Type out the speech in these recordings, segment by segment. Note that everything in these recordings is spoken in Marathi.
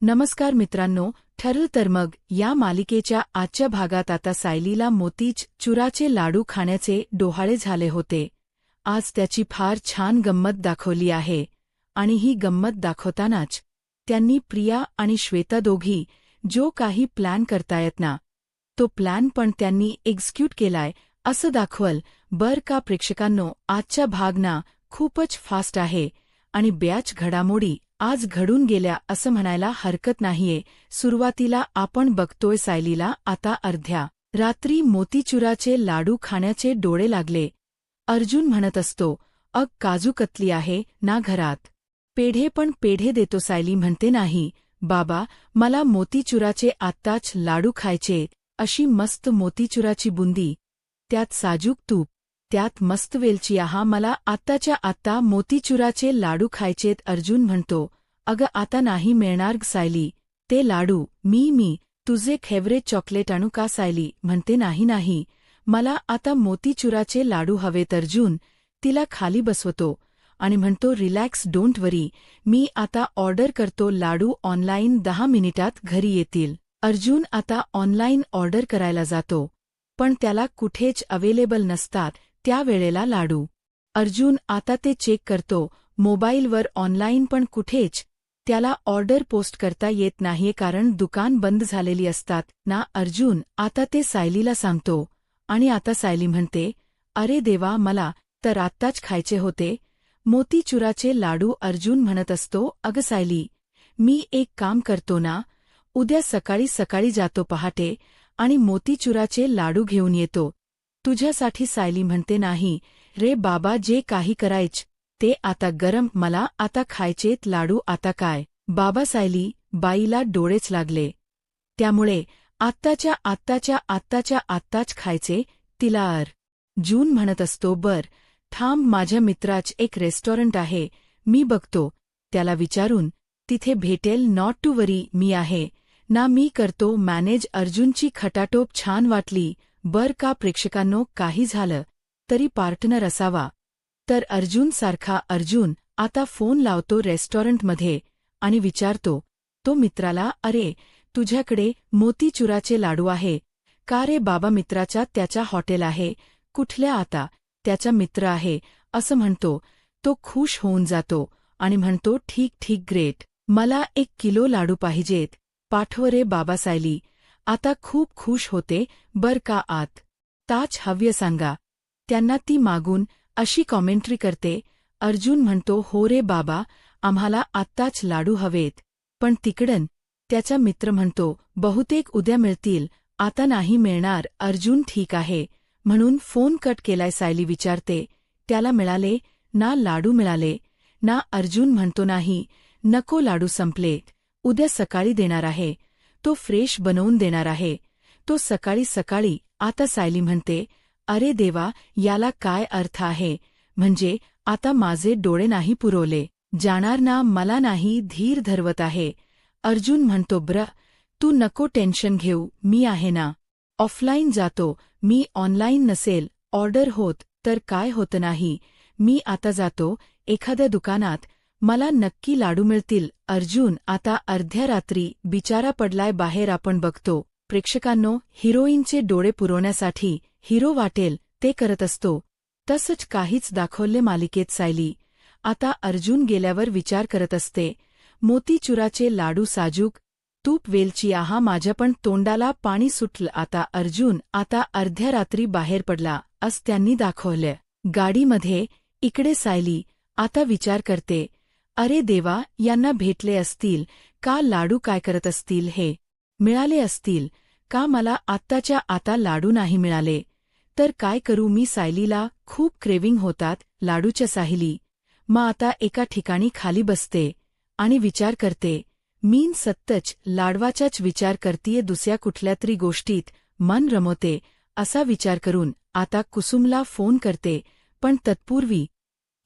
नमस्कार मित्रांनो, ठरलं तर मग या मालिकेच्या आजच्या भागात आता सायलीला मोतीचुराचे लाडू खाण्याचे डोहाळे झाले होते. आज त्याची फार छान गंमत दाखवली आहे आणि ही गंमत दाखवतानाच त्यांनी प्रिया आणि श्वेता दोघी जो काही प्लॅन करतायत ना, तो प्लॅन पण त्यांनी एक्झिक्यूट केलाय असं दाखवल बर का प्रेक्षकांनो. आजचा भाग ना खूपच फास्ट आहे आणि बॅच घडामोडी आज घडून गेल्या असं म्हणायला हरकत नाहीये. सुरुवातीला आपण बघतोय सायलीला आता अर्ध्या रात्री मोतीचुराचे लाडू खाण्याचे डोळे लागले. अर्जुन म्हणत असतो, "अग काजू कतली आहे ना घरात? पेढे पण पेढे देतो." सायली म्हणते, "नाही बाबा, मला मोतीचुराचे आत्ताच लाडू खायचे, अशी मस्त मोतीचुराची बुंदी, त्यात साजूक तूप, त्यात मस्त वेलची. आहा, मला आत्ताच्या आत्ता मोतीचुराचे लाडू खायचेत." अर्जुन म्हणतो, "अगं आता नाही मिळणार सायली ते लाडू. मी तुझे फेवरेट चॉकलेट आणू का?" सायली म्हणते, "नाही, मला आता मोतीचुराचे लाडू हवेत." अर्जुन तिला खाली बसवतो आणि म्हणतो, "रिलॅक्स, डोंट वरी, मी आता ऑर्डर करतो लाडू ऑनलाईन, 10 मिनिटात घरी येतील." अर्जुन आता ऑनलाईन ऑर्डर करायला जातो, पण त्याला कुठेच अवेलेबल नसतात त्या वेळेला लाडू. अर्जुन आता ते चेक करतो मोबाईलवर ऑनलाईन, पण कुठेच त्याला ऑर्डर पोस्ट करता येत नाहीये कारण दुकान बंद झालेली असतात ना. अर्जुन आता ते सायलीला सांगतो आणि आता सायली म्हणते, "अरे देवा, मला तर आत्ताच खायचे होते मोतीचुराचे लाडू." अर्जुन म्हणत असतो, "अगं सायली, मी एक काम करतो ना, उद्या सकाळी सकाळी जातो पहाटे आणि मोतीचुराचे लाडू घेऊन येतो तुझ्यासाठी." सायली म्हणते, "नाही रे बाबा, जे काही करायच ते आता गरम, मला आता खायचेत लाडू." "आता काय बाबा?" सायली बाईला डोळेच लागले. त्यामुळे आत्ताच खायचे तिला. अर्जुन म्हणत असतो, "बर थांब, माझ्या मित्राच एक रेस्टॉरंट आहे, मी बघतो, त्याला विचारून तिथे भेटेल. नॉट टू वरी, मी आहे ना, मी करतो मॅनेज." अर्जुनची खटाटोप छान वाटली बर का प्रेक्षकांनो. काही झालं तरी पार्टनर असावा तर अर्जुन सारखा. अर्जुन आता फोन लावतो रेस्टॉरंटमध्ये आणि विचारतो तो मित्राला, "अरे, तुझ्याकडे मोतीचुराचे लाडू आहे का रे बाबा?" मित्राचा त्याचा हॉटेल आहे. "कुठल्या?" "आता त्याचा मित्र आहे." असं म्हणतो तो खुश होऊन जातो आणि म्हणतो, ठीक ग्रेट, मला 1 किलो लाडू पाहिजेत, पाठव रे बाबा." सायली आता खूप खुश होते बर का. "आत ताच हव्य सांगा त्यांना." ती मागून अशी कॉमेंट्री करते. अर्जुन म्हणतो, "हो रे बाबा, आम्हाला आत्ताच लाडू हवेत." पण तिकडन त्याचा मित्र म्हणतो, "बहुतेक उद्या मिळतील, आता नाही मिळणार." अर्जुन ठीक आहे म्हणून फोन कट केलाय. सायली विचारते, "त्याला मिळाले ना लाडू?" "मिळाले ना." अर्जुन म्हणतो, "नाही नको, लाडू संपलेत, उद्या सकाळी देणार आहे, तो फ्रेश बनवून देणार आहे, तो सकाळी सकाळी." आता सायली म्हणते, "अरे देवा, याला काय अर्थ आहे? म्हणजे आता माझे डोळे नाही पुरवले जाणार ना? मला नाही धीर धरवत आहे." अर्जुन म्हणतो, तू नको टेन्शन घेऊ, मी आहे ना, ऑफलाईन जातो मी, ऑनलाईन नसेल ऑर्डर होत तर काय होत नाही, मी आता जातो एखाद्या दुकानात, मला नक्की लाडू मिळतील." अर्जुन आता अर्ध्या रात्री बिचारा पडलाय बाहेर. आपण बघतो प्रेक्षकांनो, हिरोईनचे डोळे पुरवण्यासाठी हिरो वाटेल ते करत असतो, तसंच काहीच दाखवले मालिकेत. सायली आता अर्जुन गेल्यावर विचार करत असते, मोतीचुराचे लाडू, साजूक तूप, वेलची, आहा, माझ्या पण तोंडाला पाणी सुटलं. आता अर्जुन आता अर्ध्या रात्री बाहेर पडला असं त्यांनी दाखवलं गाडीमध्ये. इकडे सायली आता विचार करते, "अरे देवा, यांना भेटले असतील का लाडू? काय करत असतील हे? मिळाले असतील का? मला आत्ताच्या आता लाडू नाही मिळाले तर काय करू मी?" सायलीला खूप क्रेविंग होतात लाडूच्या. सायली मग आता एका ठिकाणी खाली बसते आणि विचार करते, "मी सत्तच लाडवाचाच विचार करतीये, दुसऱ्या कुठल्या तरी गोष्टीत मन रमवते." असा विचार करून आता कुसुमला फोन करते, पण तत्पूर्वी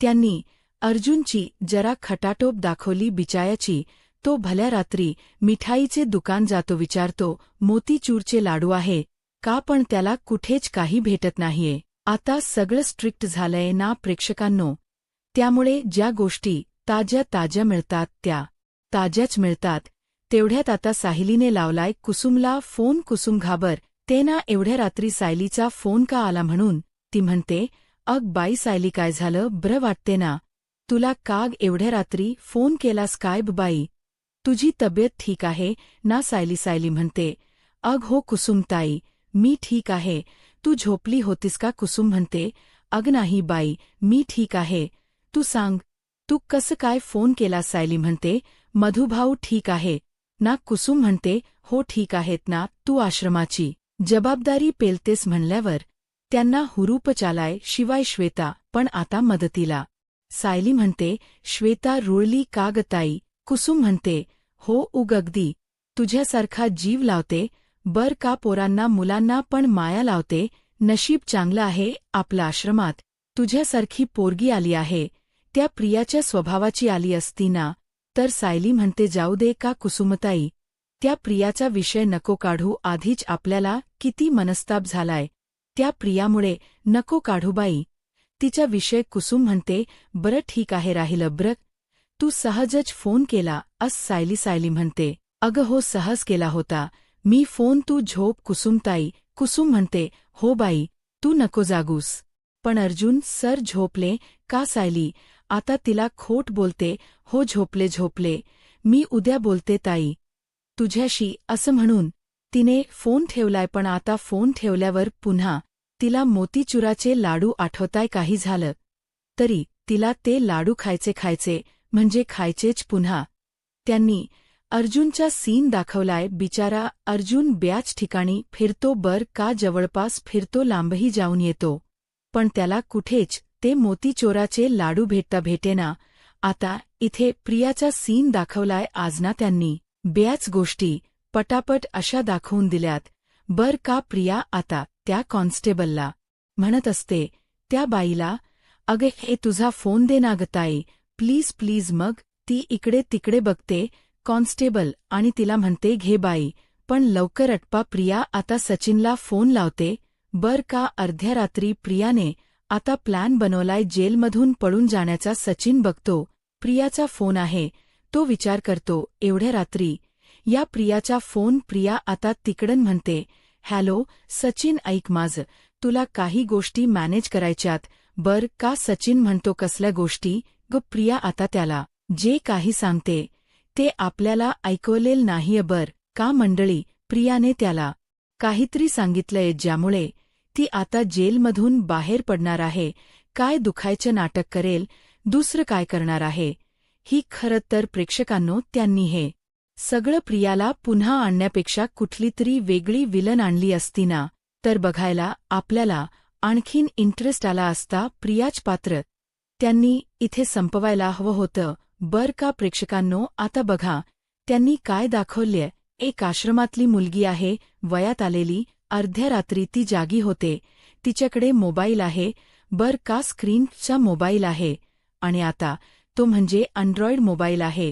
त्यांनी अर्जुनची जरा खटाटोप दाखवली बिचायाची. तो भल्या रात्री मिठाईचे दुकान जातो, विचारतो मोतीचूरचे लाडू आहे का, पण त्याला कुठेच काही भेटत नाहीये. आता सगळं स्ट्रिक्ट झालंय ना प्रेक्षकांनो, त्यामुळे ज्या गोष्टी ताज्या मिळतात त्या ताज्याच मिळतात. तेवढ्यात आता सायलीने लावलाय कुसुमला फोन. कुसुम घाबर ते ना एवढ्या रात्री सायलीचा फोन का आला म्हणून. ती म्हणते, अग बाई सायली काय झालं बरं वाटते ना तुला? काग एवढ्या रात्री फोन केलास काय बाई? तुझी तब्येत ठीक आहे ना सायली? सायली म्हणते, अग हो कुसुमताई मी ठीक आहे. तू झोपली होतीस का? कुसुम म्हणते, अग नाही बाई मी ठीक आहे. तू सांग तू कसं काय फोन केलास? सायली म्हणते, मधुभाऊ ठीक आहे ना? कुसुम म्हणते, हो ठीक आहेत ना. तू आश्रमाची जबाबदारी पेलतेस म्हणल्यावर त्यांना हुरूप चालाय. शिवाय श्वेता पण आता मदतीला. सायली म्हणते, श्वेता रुळली का ग ताई? कुसुम म्हणते, हो उग अगदी तुझ्यासारखा जीव लावते बर का. पोरांना मुलांना पण माया लावते. नशीब चांगलं आहे आपलं आश्रमात तुझ्यासारखी पोरगी आली आहे. त्या प्रियाच्या स्वभावाची आली असती ना तर. सायली म्हणते, जाऊ दे का कुसुमताई त्या प्रियाचा विषय नको काढू. आधीच आपल्याला किती मनस्ताप झालाय त्या प्रियामुळे. नको काढू बाई तिचा विषय. कुसुम म्हणते, बरं ठीक आहे राहिलं ब्र तू सहजच फोन केला अस. सायली सायली म्हणते, अगं हो सहज केला होता मी फोन. तू झोप कुसुमताई. कुसुम म्हणते, हो बाई तू नको जागूस. पण अर्जुन सर झोपले का? सायली आता तिला खोट बोलते, हो झोपले झोपले मी उद्या बोलते ताई तुझ्याशी असं म्हणून तिने फोन ठेवलाय. पण आता फोन ठेवल्यावर पुन्हा तिला मोतीचुराचे लाडू आठवताय. काही झालं तरी तिला ते लाडू खायचे म्हणजे खायचेच पुन्हा. त्यांनी अर्जुनचा सीन दाखवलाय. बिचारा अर्जुन ब्याच ठिकाणी फिरतो बर का, जवळपास फिरतो लांबही जाऊन येतो पण त्याला कुठेच ते मोतीचोराचे लाडू भेटेना. आता इथे प्रियाचा सीन दाखवलाय. आज ना त्यांनी ब्याच गोष्टी पटापट अशा दाखवून दिल्यात बर का. प्रिया आता त्या कॉन्स्टेबलला म्हणत असते, त्या बाईला, अगे हे तुझा फोन दे ना ग ताई प्लीज प्लीज. मग ती इकडे तिकडे बघते कॉन्स्टेबल आणि तिला म्हणते, घे बाई पण लवकर अटपा. प्रिया आता सचिनला फोन लावते बर का. अर्ध्या रात्री प्रियाने आता प्लॅन बनवलाय जेलमधून पळून जाण्याचा. सचिन बघतो प्रियाचा फोन आहे. तो विचार करतो, एवढ्या रात्री या प्रियाचा फोन. प्रिया आता तिकडन म्हणते, हॅलो सचिन ऐक माझं तुला काही गोष्टी मॅनेज करायच्यात बर का. सचिन म्हणतो, कसल्या गोष्टी ग? प्रिया आता त्याला जे काही सांगते ते आपल्याला ऐकवलेल नाहीये बर का. मंडळी प्रियाने त्याला काहीतरी सांगितलंय ज्यामुळे ती आता जेलमधून बाहेर पडणार आहे. काय दुखायचं नाटक करेल, दुसरं काय करणार आहे ही. खरं तर प्रेक्षकांनो त्यांनी हे सगळं प्रियाला पुन्हा आणण्यापेक्षा कुठली तरी वेगळी विलन आणली असती ना तर बघायला आपल्याला आणखीन इंटरेस्ट आला असता. प्रियाच पात्र त्यांनी इथे संपवायला हवं होतं बर का. प्रेक्षकांनो आता बघा त्यांनी काय दाखवल्य. एक आश्रमातली मुलगी आहे वयात आलेली. अर्ध्या रात्री ती जागी होते. तिच्याकडे मोबाईल आहे बर का. स्क्रीनचा मोबाईल आहे आणि आता तो म्हणजे अँड्रॉइड मोबाईल आहे.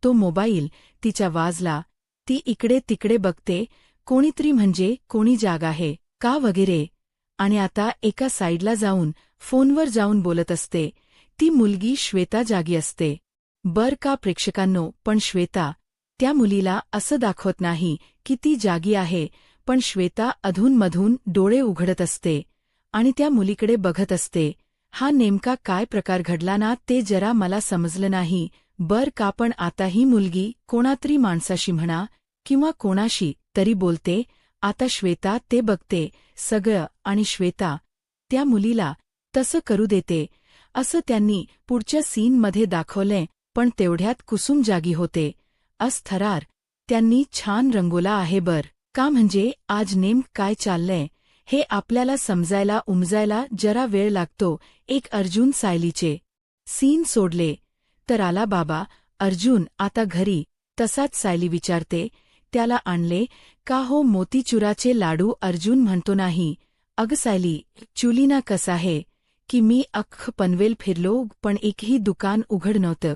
तो मोबाईल तिच्या वाजला. ती इकडे तिकडे बघते, कोणीतरी म्हणजे कोणी जाग आहे का वगैरे. आणि आता एका साईडला जाऊन फोनवर जाऊन बोलत असते. ती मुलगी श्वेता जागी असते बर का. प्रेक्षकांनो पण श्वेता त्या मुलीला असं दाखवत नाही की ती जागी आहे. पण श्वेता अधूनमधून डोळे उघडत असते आणि त्या मुलीकडे बघत असते. हा नेमका काय प्रकार घडला ना ते जरा मला समजलं नाही बर का. पण आता ही मुलगी कोणातरी माणसाशी म्हणा किंवा कोणाशी तरी बोलते. आता श्वेता ते बघते सगळं आणि श्वेता त्या मुलीला तसं करू देते असं त्यांनी पुढच्या सीनमध्ये दाखवलंय. पण तेवढ्यात कुसुम जागी होते. थरार त्यांनी छान रंगवला आहे बर का. म्हणजे आज काय चाललंय हे आपल्याला समजायला उमजायला जरा वेळ लागतो. एक अर्जुन सायलीचे सीन सोडले तर आला बाबा अर्जुन आता घरी. तसाच सायली विचारते, त्याला आणले का हो मोतीचुराचे लाडू? अर्जुन म्हणतो, नाही अग सायली चुलीना कसा आहे की मी अख्ख पनवेल फिरलो पण एकही दुकान उघड नव्हतं.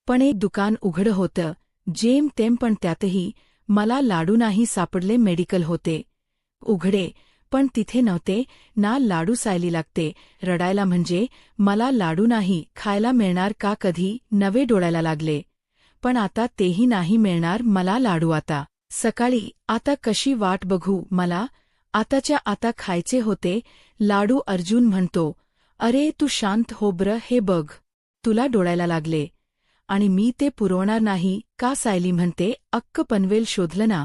पण एक दुकान उघड होतं जेम तेम पण त्यातही मला लाडू नाही सापडले. मेडिकल होते उघडे पण तिथे नव्हते ना लाडू. सायली लागते रडायला, म्हणजे मला लाडू नाही खायला मिळणार का? कधी नवे डोळायला लागले. पण आता तेही नाही मिळणार मला लाडू आता. सकाळी आता कशी वाट बघू मला, आताच्या आता खायचे होते लाडू. अर्जुन म्हणतो, अरे तू शांत हो ब्र, हे बघ तुला डोळायला लागले आणि मी ते पुरवणार नाही का. सायली म्हणते, अक्क पनवेल शोधलं ना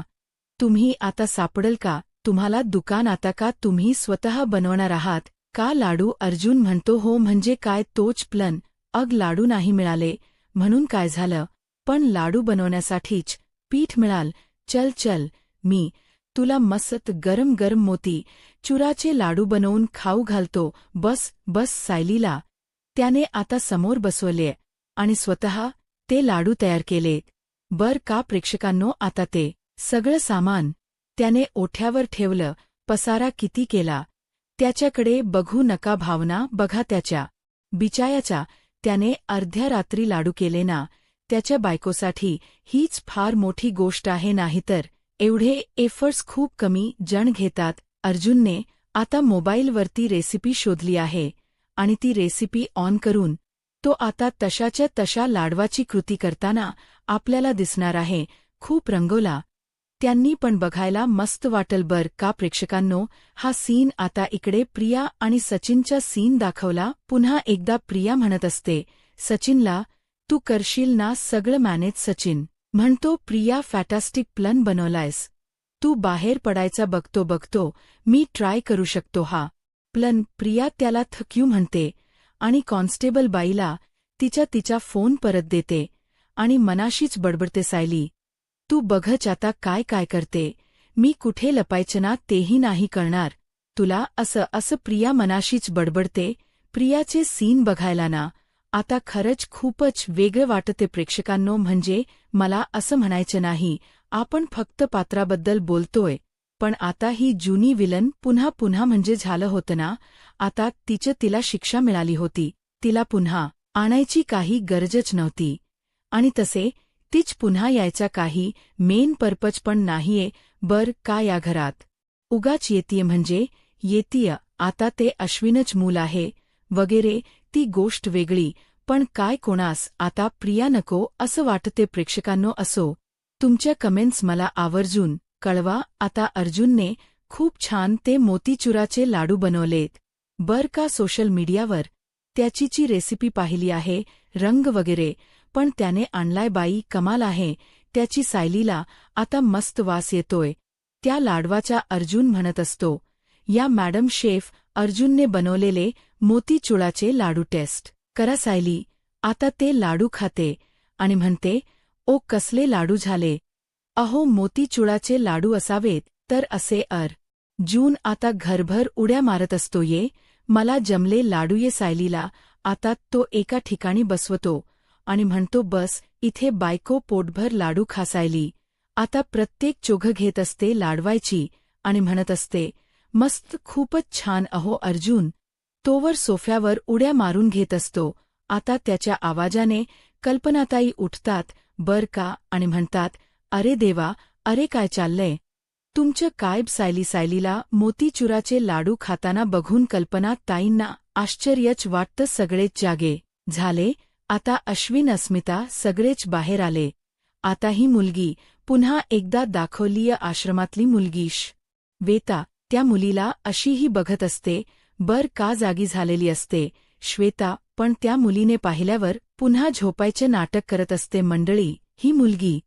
तुम्ही, आता सापडल का तुम्हाला दुकान आता का तुम्ही स्वतः बनवणार आहात का लाडू. अर्जुन म्हणतो, हो म्हणजे काय तोच प्लन. अग लाडू नाही मिळाले म्हणून काय झालं, पण लाडू बनवण्यासाठीच पीठ मिळाल. चल चल, मी तुला मस्त गरम गरम मोती चुराचे लाडू बनवून खाऊ घालतो. बस बस. सायलीला त्याने आता समोर बसवले आणि स्वतः ते लाडू तयार केलेत. बर का प्रेक्षकांनो, आता ते सगळं सामान त्याने ओठ्यावर ठेवलं. पसारा किती केला त्याच्याकडे बघू नका भावना, बघा त्याच्या बिचायाच्या. त्याने अर्ध्या रात्री लाडू केले ना त्याच्या बायकोसाठी. हीच फार मोठी गोष्ट आहे, नाहीतर एवढे एफर्ट्स खूप कमी जण घेतात. अर्जुनने आता मोबाईलवरती रेसिपी शोधली आहे आणि ती रेसिपी ऑन करून तो आता तशाच्या तशा लाडवाची कृती करताना आपल्याला दिसणार आहे. खूप रंगवला त्यांनी, पण बघायला मस्त वाटल बर का प्रेक्षकांनो. हा सीन आता इकडे प्रिया आणि सचिनचा सीन दाखवला. पुन्हा एकदा प्रिया म्हणत असते सचिनला, तू करशील ना सगळं मॅनेज. सचिन म्हणतो, प्रिया फॅटास्टिक प्लन बनवलायस तू, बाहेर पडायचा बघतो बघतो मी ट्राय करू शकतो हा प्लन. प्रिया त्याला थक्यू म्हणते आणि कॉन्स्टेबल बाईला तिचा फोन परत देते आणि मनाशीच बडबडते, सायली तू बघच आता काय काय करते, मी कुठे लपायचं ना तेही नाही कळणार तुला. असं प्रिया मनाशीच बडबडते. प्रियाचे सीन बघायला ना आता खरंच खूपच वेगळं वाटते प्रेक्षकांनो. म्हणजे मला असं म्हणायचं नाही आपण फक्त पात्राबद्दल बोलतोय, पण आता ही जुनी विलन पुन्हा पुन्हा म्हणजे झालं होतं ना. आता तिला शिक्षा मिळाली होती, तिला पुन्हा आणायची काही गरजच नव्हती आणि तसे तीच पुन्हा यायचा काही मेन पर्पज पण नाहीये. बर का या घरात उगाच येतीये म्हणजे येतीय. आता ते अश्विनच मूल आहे वगैरे ती गोष्ट वेगळी, पण काय कोणास आता प्रिया नको असं वाटते प्रेक्षकांनो. असो, तुमच्या कमेंट्स मला आवर्जून कळवा. आता अर्जुनने खूप छान ते मोतीचुराचे लाडू बनवलेत बर का. सोशल मीडियावर त्याचीची रेसिपी पाहिली आहे, रंग वगैरे पण त्याने आणलाय बाई, कमाल आहे त्याची. सायलीला आता मस्त वास येतोय त्या लाडवाचा. अर्जुन म्हणत असतो, या मॅडम शेफ अर्जुनने बनवलेले मोतीचुराचे लाडू टेस्ट करा. सायली आता ते लाडू खाते आणि म्हणते, ओ कसले लाडू झाले, अहो मोतीचुराचे लाडू असावेत तर असे. अर्जुन आता घरभर उड्या मारत असतो, ये मला जमले लाडू ये. सायलीला आता तो एका ठिकाणी बसवतो आणि म्हणतो, बस इथे बायको पोटभर लाडू खा. सायली आता प्रत्येक चोघ घेत असते लाडवायची आणि म्हणत असते, मस्त खूपच छान. अहो अर्जुन तोवर सोफ्यावर उड्या मारून घेत असतो. आता त्याच्या आवाजाने कल्पनाताई उठतात बर का आणि म्हणतात, अरे देवा, अरे काय चाललंय तुमचं काय. सायलीला मोतीचुराचे लाडू खाताना बघून कल्पनाताईंना आश्चर्यच वाटतं. सगळेच जागे झाले. आता अश्विन अस्मिता सगळेच बाहेर आले. आता ही मुलगी पुन्हा एकदा दाखवलीय आश्रमातली मुलगी श्वेता. त्या मुलीला अशीही बघत असते बर का, जागी झालेली असते श्वेता, पण त्या मुलीने पाहिल्यावर पुन्हा झोपायचे नाटक करत असते. मंडळी ही मुलगी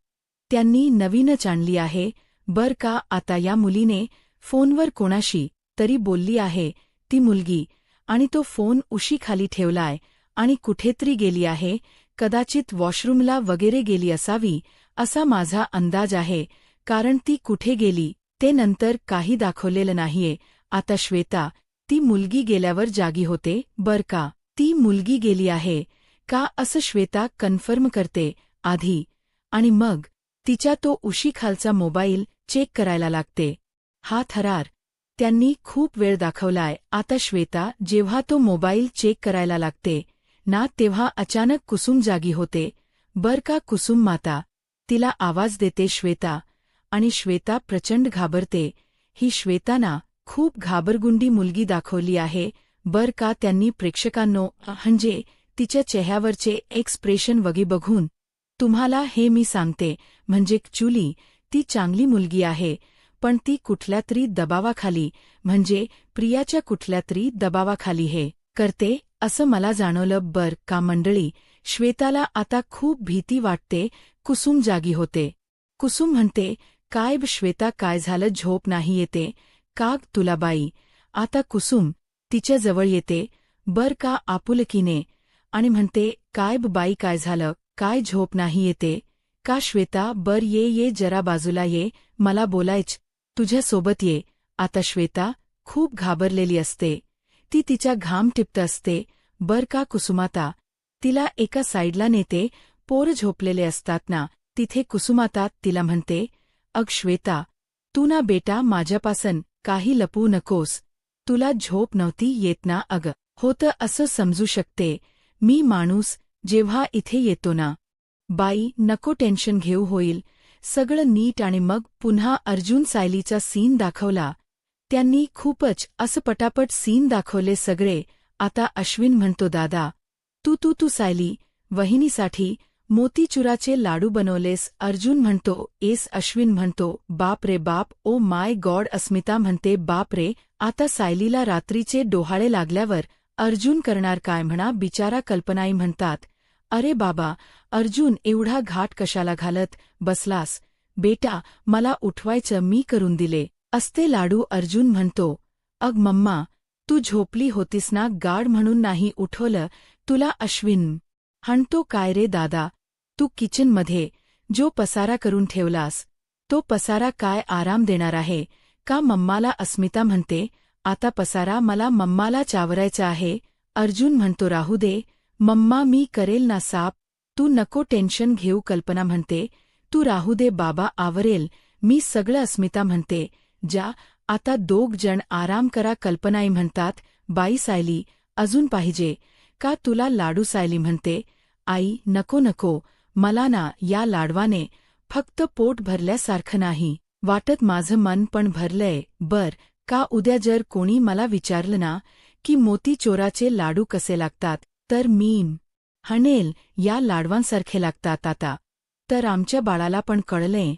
त्यांनी नवीनच आणली आहे बर का. आता या मुलीने फोनवर कोणाशी तरी बोलली आहे ती मुलगी आणि तो फोन उशीखाली ठेवलाय आणि कुठेतरी गेली आहे, कदाचित वॉशरूमला वगैरे गेली असावी असा माझा अंदाज आहे, कारण ती कुठे गेली ते नंतर काही दाखवलेलं नाहीये. आता श्वेता ती मुलगी गेल्यावर जागी होते बर का. ती मुलगी गेली आहे का असं श्वेता कन्फर्म करते आधी आणि मग तिच्या तो उशीखालचा मोबाईल चेक करायला लागते. हा थरार त्यांनी खूप वेळ दाखवलाय. आता श्वेता जेव्हा तो मोबाईल चेक करायला लागते ना तेव्हा अचानक कुसुम जागी होते बर का. कुसुम माता तिला आवाज देते श्वेता आणि श्वेता प्रचंड घाबरते. ही श्वेता ना खूप घाबरगुंडी मुलगी दाखवली आहे बर का. त्यांनी प्रेक्षकांनो म्हणजे तिच्या चेहऱ्यावरचे एक्सप्रेशन वगैरे बघून तुम्हाला हे मी सांगते म्हणजे ॲक्च्युली ती चांगली मुलगी आहे, पण ती कुठल्यातरी दबावाखाली म्हणजे प्रियाच्या कुठल्यातरी दबावाखाली हे करते असं मला जाणवलं बर का मंडळी. श्वेताला आता खूप भीती वाटते. कुसुम जागी होते. कुसुम म्हणते, काय ब श्वेता, काय झालं, झोप नाही येते का तुला बाई? आता कुसुम तिच्या जवळ येते बर का आपुलकीने आणि म्हणते, काय ब बाई, काय झालं, काय झोप नाही येते का श्वेता? बर ये जरा बाजूला ये, मला बोलायच तुझ्यासोबत ये. आता श्वेता खूप घाबरलेली असते. ती तिच्या घाम टिपत असते बर का कुसुमाता तिला एका साईडला नेते. पोर झोपलेले असतात ना तिथे कुसुमाता तिला म्हणते, अग श्वेता, तू ना बेटा माझ्यापासून काही लपवू नकोस. तुला झोप नव्हती येत ना? अग होतं असं समजू शकते मी माणूस जेव्हा इथे येतो ना. बाई नको टेन्शन घेऊ, होईल सगळं नीट. आणि मग पुन्हा अर्जुन सायलीचा सीन दाखवला. त्यांनी खूपच असं पटापट सीन दाखवले सगळे. आता अश्विन म्हणतो, दादा तू सायली वहिनीसाठी मोतीचुराचे लाडू बनवलेस. अर्जुन म्हणतो, एस. अश्विन म्हणतो, बाप रे बाप, ओ माय गॉड. अस्मिता म्हणते, बाप रे. आता सायलीला रात्रीचे डोहाळे लागल्यावर अर्जुन करणार काय म्हणा बिचारा. कल्पनाई म्हणतात, अरे बाबा अर्जुन एवढा घाट कशाला घालत बसलास बेटा, मला उठवायचं मी करून दिले असते लाडू. अर्जुन म्हणतो, अग मम्मा तू झोपली होतीस ना, गाढ म्हणून नाही उठवलं तुला. अश्विन म्हणतो, काय रे दादा, तू किचनमध्ये जो पसारा करून ठेवलास तो पसारा काय आराम देणार आहे का मम्माला? अस्मिता म्हणते, आता पसारा मला मम्माला चावरायचा आहे. अर्जुन म्हणतो, राहू दे मम्मा, मी करेल ना साफ, तू नको टेन्शन घेऊ. कल्पना म्हणते, तू राहू दे बाबा, आवरेल मी सगळं. अस्मिता म्हणते, जा आता दोघ जण आराम करा. कल्पनाई म्हणतात, बाई सायली अजून पाहिजे का तुला लाडू? सायली म्हणते, आई नको नको, मला ना या लाडवाने फक्त पोट भरल्यासारखं नाही वाटत, माझं मन पण भरलंय. बर का उद्या जर कोणी मला विचारलं ना की मोतीचोराचे लाडू कसे लागतात तर मी म्हणेल या लाडवांसारखे लागतात. आता तर आमच्या बाळाला पण कळलंय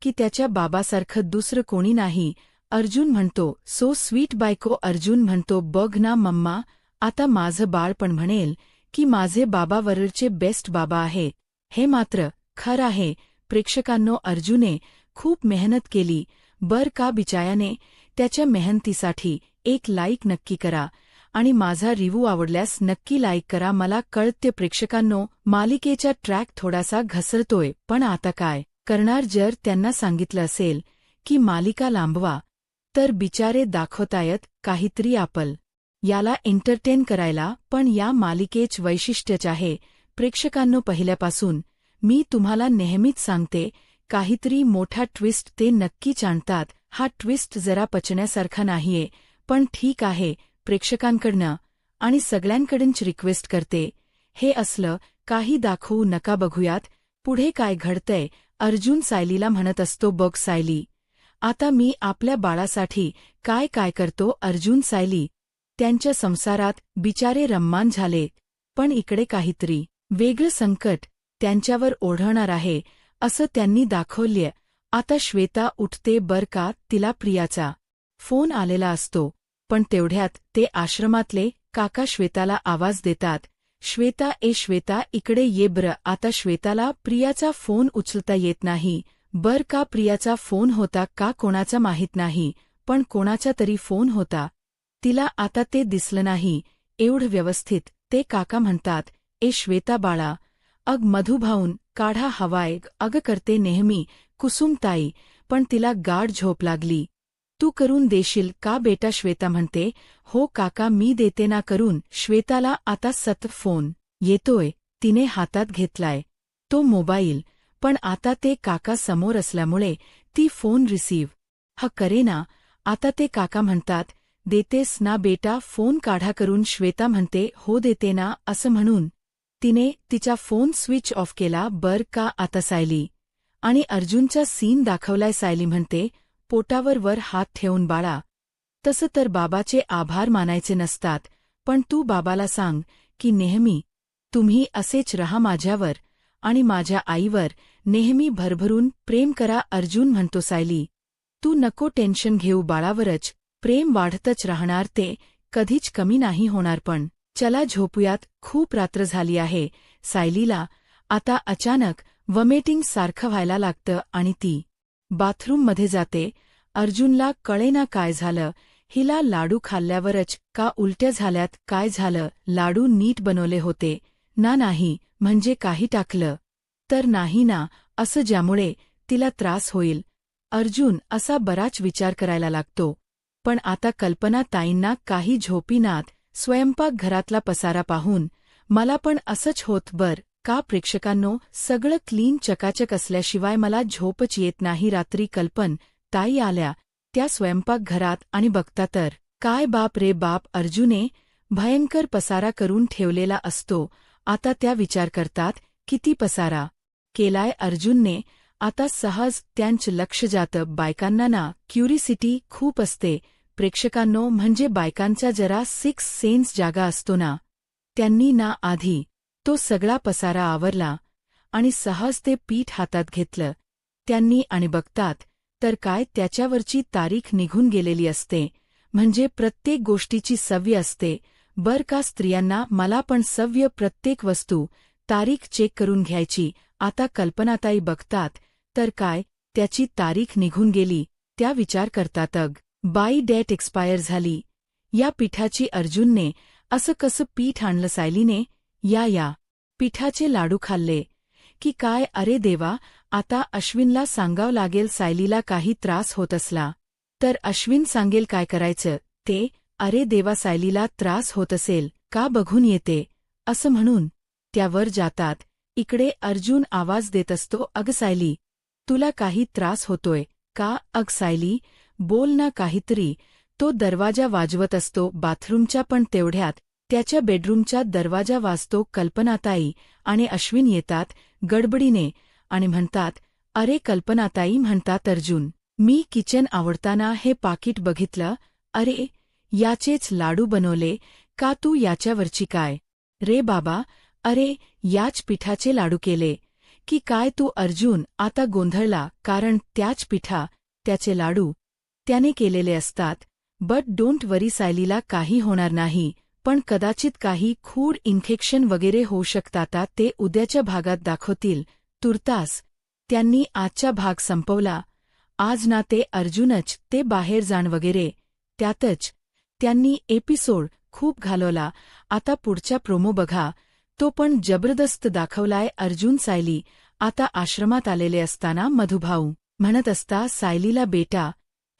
की त्याच्या बाबासारखं दुसरं कोणी नाही. अर्जुन म्हणतो, सो स्वीट बायको. अर्जुन म्हणतो, बघ ना मम्मा, आता माझं बाळ पण म्हणेल की माझे बाबा वरचे बेस्ट बाबा आहेत. हे मात्र खरं आहे प्रेक्षकांनो. अर्जुने खूप मेहनत केली बर का बिचायाने. त्याच्या मेहनतीसाठी एक लाईक नक्की करा आणि माझा रिव्ह्यू आवडल्यास नक्की लाईक करा. मला कळते प्रेक्षकांनो मालिकेचा ट्रॅक थोडासा घसरतोय, पण आता काय करणार? जर त्यांना सांगितलं असेल की मालिका लांबवा तर बिचारे दाखवतायत काहीतरी आपल याला एंटरटेन करायला. पण या मालिकेच वैशिष्ट्यच आहे प्रेक्षकांनो. पहिल्यापासून मी तुम्हाला नेहमीच सांगते, काहीतरी मोठा ट्विस्ट ते नक्कीच आणतात. हा ट्विस्ट जरा पचण्यासारखा नाहीये, पण ठीक आहे प्रेक्षकांकडनं आणि सगळ्यांकडूनच रिक्वेस्ट करते, हे असलं काही दाखवू नका. बघूयात पुढे काय घडतंय. अर्जुन सायलीला म्हणत असतो, बघ सायली, आता मी आपल्या बाळासाठी काय काय करतो. अर्जुन सायली त्यांच्या संसारात बिचारे रम्मान झाले, पण इकडे काहीतरी वेगळं संकट त्यांच्यावर ओढवणार आहे असं त्यांनी दाखवल्य. आता श्वेता उठते बर का, तिला प्रियाचा फोन आलेला असतो, पण तेवढ्यात ते आश्रमातले काका श्वेताला आवाज देतात, श्वेता ए श्वेता इकडे ये बर. आता श्वेताला प्रियाचा फोन उचलता येत नाही बर का. प्रियाचा फोन होता का कोणाचा माहीत नाही, पण कोणाचा तरी फोन होता. तिला आता ते दिसलं नाही एवढं व्यवस्थित. ते काका म्हणतात, ए श्वेता बाळा, अग मधुभाऊन काढा हवाय. अग करते नेहमी कुसुमताई, पण तिला गाढ झोप लागली. तू करून देशील का बेटा? श्वेता म्हणते, हो काका मी देते ना करून. श्वेताला आता सतत फोन येतोय. तिने हातात घेतलाय तो मोबाईल, पण आता ते काका समोर असल्यामुळे ती फोन रिसीव्ह करेना. आता ते काका म्हणतात, देतेस ना बेटा फोन काढा करून. श्वेता म्हणते, हो देते ना. असं म्हणून तिने तिचा फोन स्विच ऑफ केला बर का. आता सायली आणि अर्जुनचा सीन दाखवलाय. सायली म्हणते, पोटावर वर हात ठेवून, बाळा तसं तर बाबाचे आभार मानायचे नसतात, पण तू बाबाला सांग की नेहमी तुम्ही असेच रहा माझ्यावर. आणि माझ्या आईवर नेहमी भरभरून प्रेम करा अर्जुन म्हणतो सायली. तू नको टेन्शन घेऊ बाळावरच प्रेम वाढतच राहणार ते कधीच कमी नाही होणार पण चला झोपूयात खूप रात्र झाली आहे. सायलीला आता अचानक वमेटिंग सारखं व्हायला लागतं आणि ती बाथरूममध्ये जाते. अर्जुनला कळेना काय झालं, हिला लाडू खाल्ल्यावरच का उलट्या झाल्यात काय झालं, लाडू नीट बनवले होते ना नाही म्हणजे काही टाकलं तर नाही ना असं ज्यामुळे तिला त्रास होईल. अर्जुन असा बराच विचार करायला लागतो. पण आता कल्पना ताईंना काही झोपीनात. स्वयंपाकघरातला पसारा पाहून मला पण असंच होत बर का प्रेक्षकांनो, सगळं क्लीन चकाचक असल्याशिवाय मला झोपच येत नाही. रात्री कल्पन ताई आल्या त्या स्वयंपाकघरात आणि बघता तर काय बाप रे बाप, अर्जुने भयंकर पसारा करून ठेवलेला असतो. आता त्या विचार करतात किती पसारा केलाय अर्जुनने. आता सहज त्यांचं लक्ष जातं. बायकांना ना क्युरिसिटी खूप असते प्रेक्षकांनो, म्हणजे बायकांचा जरा सिक्स सेन्स जागा असतो ना. त्यांनी ना आधी तो सगळा पसारा आवरला आणि सहज ते पीठ हातात घेतलं त्यांनी आणि बघतात तर काय त्याच्यावरची तारीख निघून गेलेली असते. म्हणजे प्रत्येक गोष्टीची सव्य असते बर का स्त्रियांना. मला पण सव्य प्रत्येक वस्तू तारीख चेक करून घ्यायची. आता कल्पनाताई बघतात तर काय त्याची तारीख निघून गेली. त्या विचार करतात अग बाई डेट एक्सपायर झाली या पिठाची. अर्जुनने असं कसं पीठ आणलं सायलीने, या पिठाचे लाडू खाल्ले की काय. अरे देवा, आता अश्विनला सांगावं लागेल सायलीला काही त्रास होत असला तर अश्विन सांगेल काय करायचं ते. अरे देवा, सायलीला त्रास होत असेल का बघून येते असं म्हणून त्यावर जातात. इकडे अर्जुन आवाज देत असतो, अग सायली तुला काही त्रास होतोय का. अग सायली बोल ना काहीतरी. तो दरवाजा वाजवत असतो बाथरूमच्या पण तेवढ्यात त्याच्या बेडरूमचा दरवाजा वाजतो. कल्पनाताई आणि अश्विन येतात गडबडीने आणि म्हणतात, अरे कल्पनाताई म्हणतात अर्जुन, मी किचन आवडताना हे पाकीट बघितलं. अरे याचेच लाडू बनवले का तू याच्यावरची काय रे बाबा. अरे याच पिठाचे लाडू केले की काय तू. अर्जुन आता गोंधळला कारण त्याच पिठा त्याचे लाडू त्याने केलेले असतात. बट डोंट वरी सायलीला काही होणार नाही, पण कदाचित काही खूर इन्फेक्शन वगैरे होऊ शकतात. ते उद्याच्या भागात दाखवतील. तुर्तास त्यांनी आजचा भाग संपवला. आज ना ते अर्जुनच ते बाहेर जाण वगैरे त्यातच त्यांनी एपिसोड खूप घालवला. आता पुढचा प्रोमो बघा, तो पण जबरदस्त दाखवलाय. अर्जुन सायली आता आश्रमात आलेले असताना मधुभाऊ म्हणत असता, सायलीला बेटा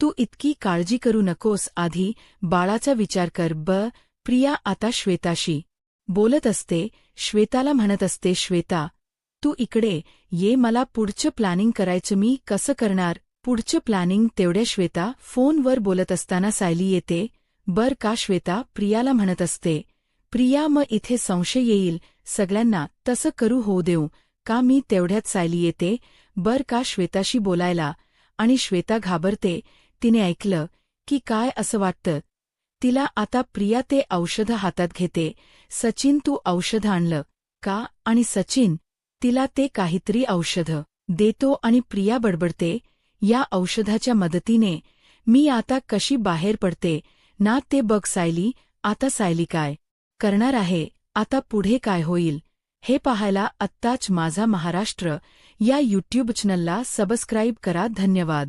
तू इतकी काळजी करू नकोस, आधी बाळाचा विचार कर. प्रिया आता श्वेताशी बोलत असते. श्वेताला म्हणत असते, श्वेता तू इकडे ये, मला पुढचं प्लॅनिंग करायचं. मी कसं करणार पुढचं प्लॅनिंग. तेवढ्या श्वेता फोनवर बोलत असताना सायली येते. बर का श्वेता प्रियाला म्हणत असते. प्रिया मग इथे संशय येईल सगळ्यांना, तसं करू होऊ देऊ का मी. तेवढ्यात सायली येते बर का श्वेताशी बोलायला आणि श्वेता घाबरते. तिने ऐकलं की काय असं वाटतं तिला. आता प्रिया ते औषधं हातात घेते. सचिन तू औषधं आणलं का. आणि सचिन तिला ते काहीतरी औषधं देतो आणि प्रिया बडबडते, या औषधाच्या मदतीने मी आता कशी बाहेर पडते ना ते बघ सायली. आता सायली काय करणार आहे, आता पुढे काय होईल हे पाहायला आत्ताच माझा महाराष्ट्र या यूट्यूब चॅनलला सबस्क्राईब करा. धन्यवाद.